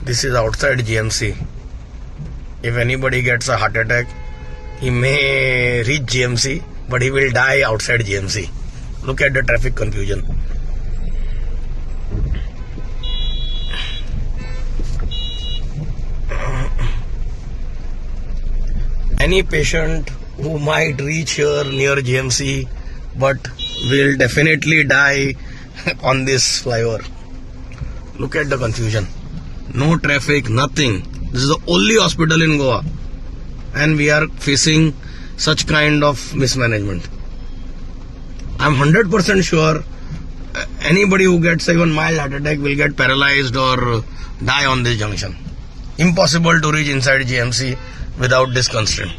This is outside GMC. If anybody gets a heart attack, he may reach GMC, but he will die outside GMC. Look at the traffic confusion. Any patient who might reach here near GMC but will definitely die on this flyover. Look at the confusion. No traffic, nothing. This is the only hospital in Goa, and we are facing such kind of mismanagement. I'm 100% sure anybody who gets even mild heart attack will get paralyzed or die on this junction. Impossible to reach inside GMC without this constraint.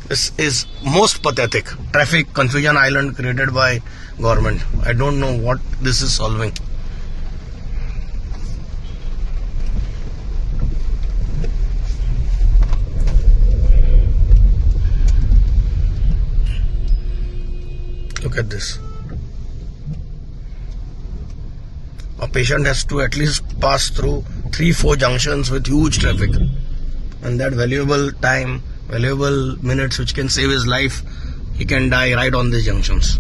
This is most pathetic. Traffic confusion island created by government. I don't know what this is solving. Look at this. A patient has to at least pass through 3-4 junctions with huge traffic, and that valuable time, valuable minutes which can save his life, he can die right on these junctions.